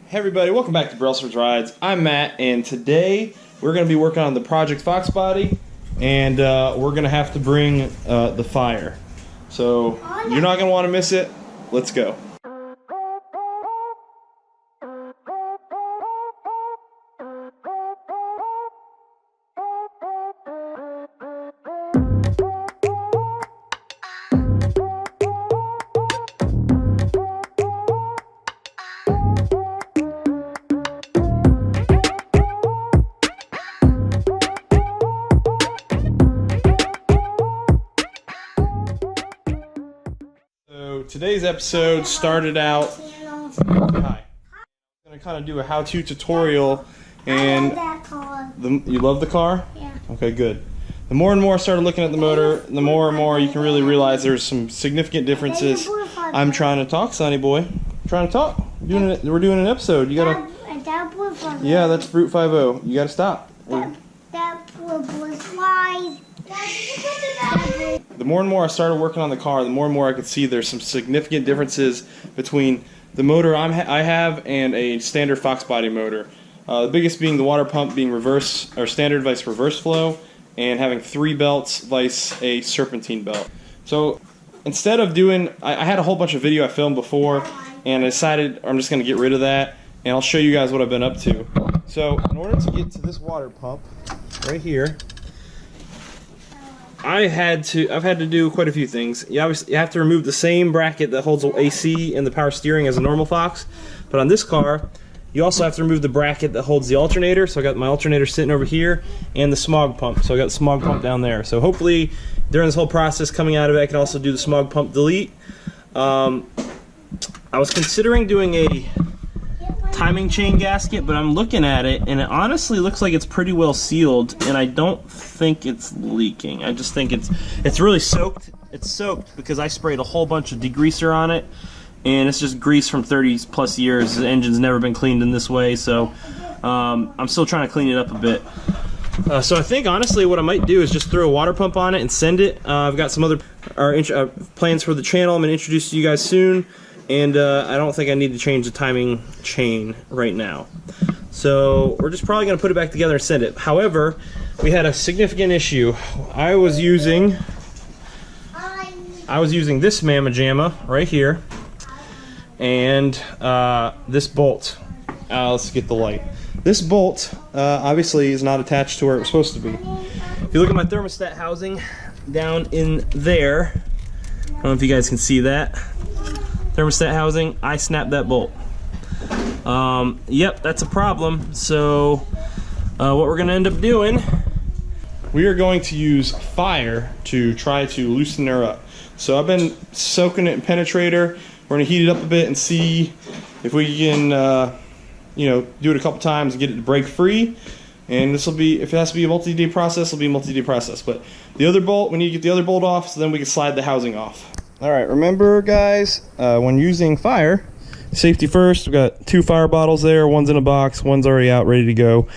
Hey everybody, welcome back to Brailsford's Rides. I'm Matt, and today we're going to be working on the Project Fox body, and we're going to have to bring the fire. So you're not going to want to miss it. Let's go. Today's episode started out. Hi. I'm gonna kind of do a how-to tutorial, and you love the car? Yeah. Okay, good. The more and more I started looking at the motor, the more and more you can really realize there's some significant differences. I'm trying to talk, Sonny boy. I'm trying to talk. We're doing an episode. You gotta. Yeah, that's Brute 5.0. You gotta stop. The more and more I started working on the car, the more and more I could see there's some significant differences between the motor I have and a standard Fox body motor. The biggest being the water pump being reverse or standard vice reverse flow, and having 3 belts vice a serpentine belt. So instead of doing, I had a whole bunch of video I filmed before, and I decided I'm just going to get rid of that, and I'll show you guys what I've been up to. So in order to get to this water pump right here, I've had to do quite a few things. You have to remove the same bracket that holds the AC and the power steering as a normal Fox, but on this car you also have to remove the bracket that holds the alternator. So I got my alternator sitting over here, and the smog pump. So I got the smog pump down there. So hopefully during this whole process coming out of it, I can also do the smog pump delete. I was considering doing a timing chain gasket, but I'm looking at it and it honestly looks like it's pretty well sealed, and I don't think it's leaking. I just think it's really soaked. It's soaked because I sprayed a whole bunch of degreaser on it, and it's just grease from 30 plus years. The engine's never been cleaned in this way, so I'm still trying to clean it up a bit. So I think honestly what I might do is just throw a water pump on it and send it. I've got some other plans for the channel I'm going to introduce to you guys soon. And I don't think I need to change the timing chain right now. So we're just probably going to put it back together and send it. However, we had a significant issue. I was using this mamma jamma right here, and this bolt. Let's get the light. This bolt obviously is not attached to where it was supposed to be. If you look at my thermostat housing down in there, I don't know if you guys can see that. Thermostat housing, I snapped that bolt. Yep, that's a problem. So what we're going to end up doing, we are going to use fire to try to loosen her up. So I've been soaking it in penetrator. We're going to heat it up a bit and see if we can do it a couple times and get it to break free. And this will be, if it has to be a multi-day process, it'll be a multi-day process. But the other bolt, we need to get the other bolt off so then we can slide the housing off. Alright, remember guys, when using fire, safety first. We've got 2 fire bottles there. One's in a box, one's already out, ready to go.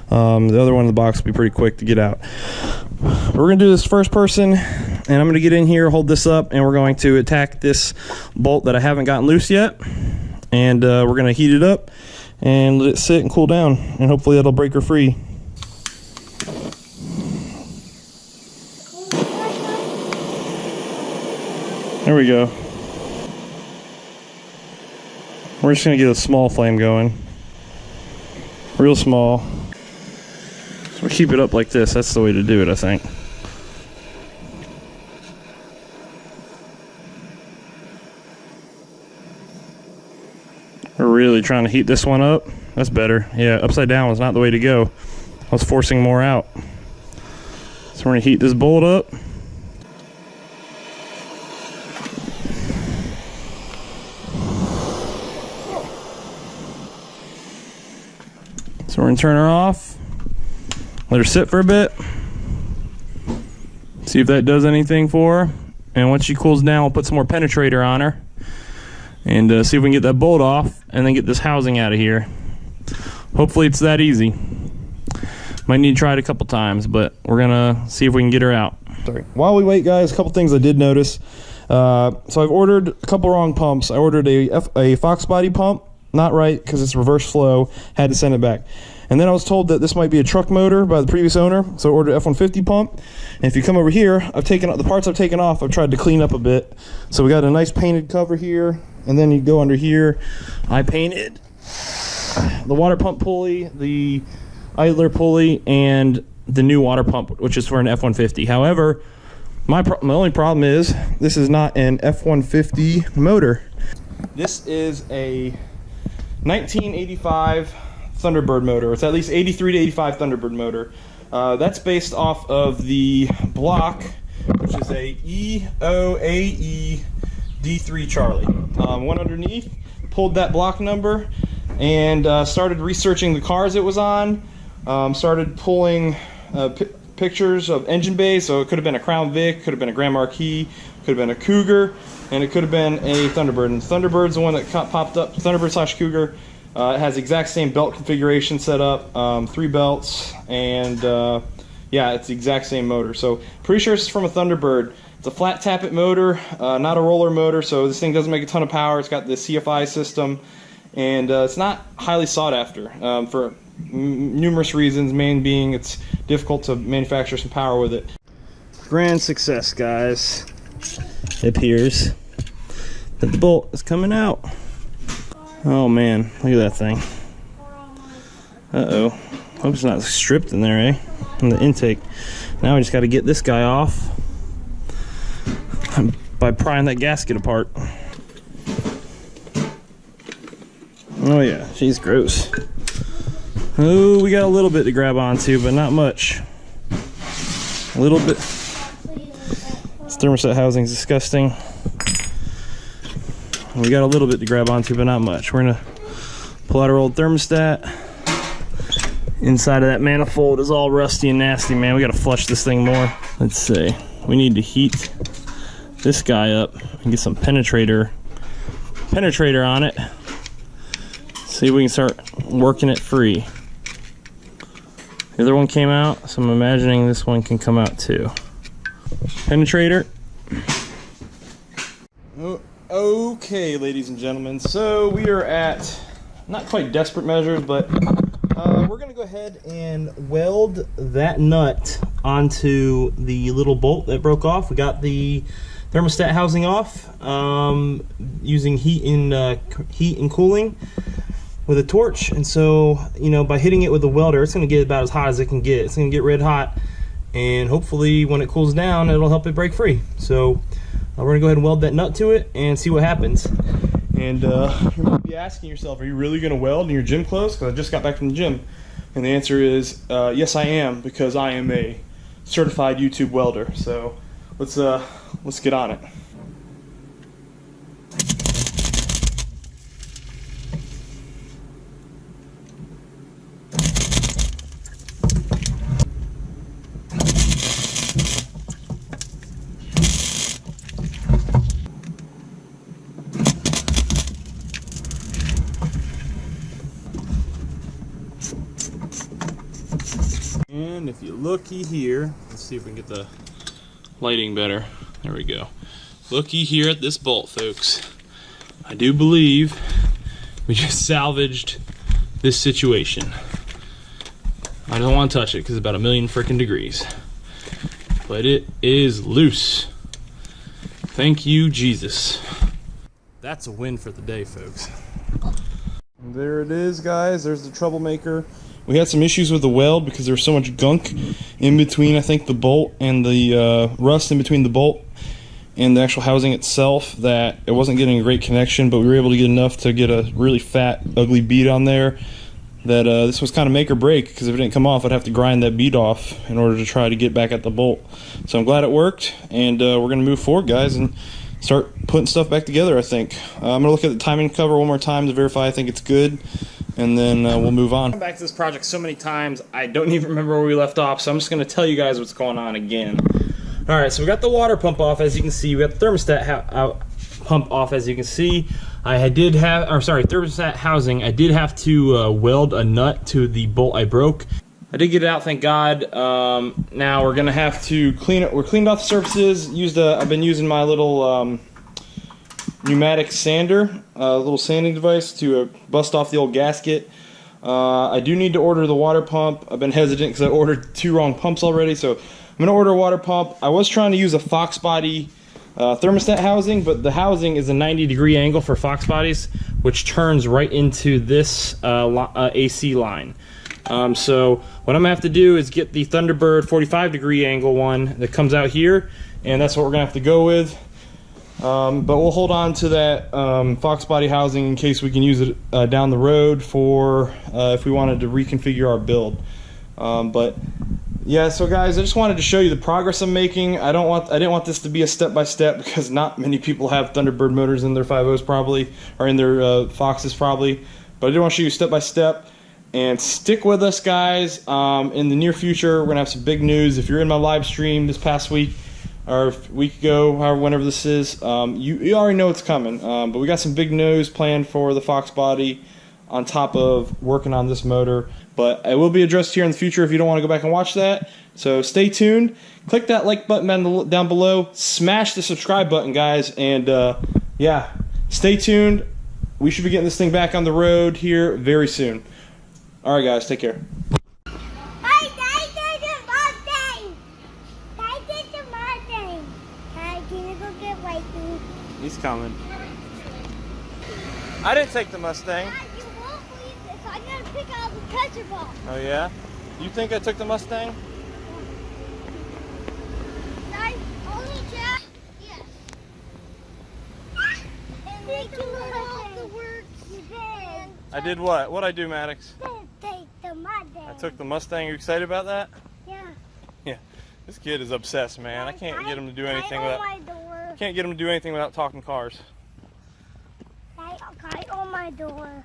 The other one in the box will be pretty quick to get out. We're going to do this first person, and I'm going to get in here, hold this up, and we're going to attack this bolt that I haven't gotten loose yet. And we're going to heat it up and let it sit and cool down, and hopefully that'll break her free. There we go. We're just going to get a small flame going. Real small. So we keep it up like this. That's the way to do it, I think. We're really trying to heat this one up. That's better. Yeah, upside down was not the way to go. I was forcing more out. So we're going to heat this bolt up. So we're going to turn her off, let her sit for a bit, see if that does anything for her, and once she cools down we'll put some more penetrator on her and see if we can get that bolt off and then get this housing out of here. Hopefully it's that easy. Might need to try it a couple times, but we're going to see if we can get her out. Sorry. While we wait guys, a couple things I did notice. So I've ordered a couple wrong pumps. I ordered a Fox body pump not right because it's reverse flow, had to send it back. And then I was told that this might be a truck motor by the previous owner, so I ordered F-150 pump. And if you come over here, I've taken out the parts I've taken off. I've tried to clean up a bit. So we got a nice painted cover here, and then you go under here. I painted the water pump pulley, the idler pulley, and the new water pump, which is for an F-150. However, my only problem is this is not an F-150 motor. This is a 1985 Thunderbird motor. It's at least 83 to 85 Thunderbird motor. That's based off of the block, which is a EOAE D3 Charlie. Went underneath, pulled that block number, and started researching the cars it was on. Started pulling pictures of engine bays, so it could have been a Crown Vic, could have been a Grand Marquis, could have been a Cougar, and it could have been a Thunderbird. And Thunderbird's the one that popped up, Thunderbird/Cougar. It has the exact same belt configuration set up, 3 belts, and yeah, it's the exact same motor. So pretty sure it's from a Thunderbird. It's a flat tappet motor, not a roller motor, so this thing doesn't make a ton of power. It's got the CFI system, and it's not highly sought after for numerous reasons, main being it's difficult to manufacture some power with it. Grand success, guys. It appears that the bolt is coming out. Oh man, look at that thing. Uh-oh. Hope it's not stripped in there, eh? In the intake. Now we just got to get this guy off by prying that gasket apart. Oh yeah, she's gross. Oh, we got a little bit to grab onto, but not much. A little bit. This thermostat housing is disgusting. We got a little bit to grab onto, but not much. We're gonna pull out our old thermostat. Inside of that manifold is all rusty and nasty, man. We gotta flush this thing more. Let's see. We need to heat this guy up and get some penetrator on it. See if we can start working it free. The other one came out, so I'm imagining this one can come out too. Penetrator. Okay, ladies and gentlemen, so we are at not quite desperate measures, but we're going to go ahead and weld that nut onto the little bolt that broke off. We got the thermostat housing off using heat and cooling with a torch, and so, you know, by hitting it with a welder, it's going to get about as hot as it can get. It's going to get red hot, and hopefully when it cools down, it'll help it break free. So we're going to go ahead and weld that nut to it and see what happens. And you might be asking yourself, are you really going to weld in your gym clothes? Because I just got back from the gym. And the answer is, yes I am, because I am a certified YouTube welder. So let's get on it. And if you looky here, let's see if we can get the lighting better. There we go. Looky here at this bolt, folks. I do believe we just salvaged this situation. I don't want to touch it because it's about 1,000,000 freaking degrees. But it is loose. Thank you, Jesus. That's a win for the day, folks. There it is, guys. There's the troublemaker. We had some issues with the weld because there was so much gunk in between, I think, the bolt and the rust in between the bolt and the actual housing itself, that it wasn't getting a great connection, but we were able to get enough to get a really fat, ugly bead on there that this was kind of make or break, because if it didn't come off, I'd have to grind that bead off in order to try to get back at the bolt. So I'm glad it worked, and we're going to move forward, guys, and start putting stuff back together, I think. I'm going to look at the timing cover one more time to verify I think it's good, and then we'll move on. I've come back to this project so many times, I don't even remember where we left off, so I'm just going to tell you guys what's going on again. Alright, so we got the water pump off, as you can see. We got the thermostat pump off, as you can see. Thermostat housing. I did have to weld a nut to the bolt I broke. I did get it out, thank God. Now we're gonna have to clean it. We're cleaned off the surfaces. I've been using my little pneumatic sander, a little sanding device to bust off the old gasket. I do need to order the water pump. I've been hesitant because I ordered 2 wrong pumps already, so I'm going to order a water pump. I was trying to use a Fox body thermostat housing, but the housing is a 90-degree angle for Fox bodies, which turns right into this AC line. So what I'm going to have to do is get the Thunderbird 45-degree angle one that comes out here, and that's what we're going to have to go with. But we'll hold on to that Fox body housing in case we can use it down the road for if we wanted to reconfigure our build. But yeah, so guys, I just wanted to show you the progress I'm making. I didn't want this to be a step-by-step because not many people have Thunderbird motors in their 5.0s probably, or in their Foxes probably. But I did want to show you step-by-step. And stick with us, guys. In the near future, we're gonna have some big news. If you're in my live stream this past week, or a week ago, however, whenever this is, you already know it's coming. But we got some big news planned for the Fox body on top of working on this motor. But it will be addressed here in the future if you don't want to go back and watch that. So stay tuned. Click that like button down below. Smash the subscribe button, guys. And yeah, stay tuned. We should be getting this thing back on the road here very soon. All right, guys, take care. He's coming. I didn't take the Mustang. You won't believe this. I'm going to pick out the catcher ball. Oh, yeah? You think I took the Mustang? Only Jack? Yes. And they can all the words you did. I did what? What'd I do, Maddox? Take the Mustang. I took the Mustang. You excited about that? Yeah. Yeah. This kid is obsessed, man. I can't get him to do anything without. Door. Can't get him to do anything without talking cars. I on my door.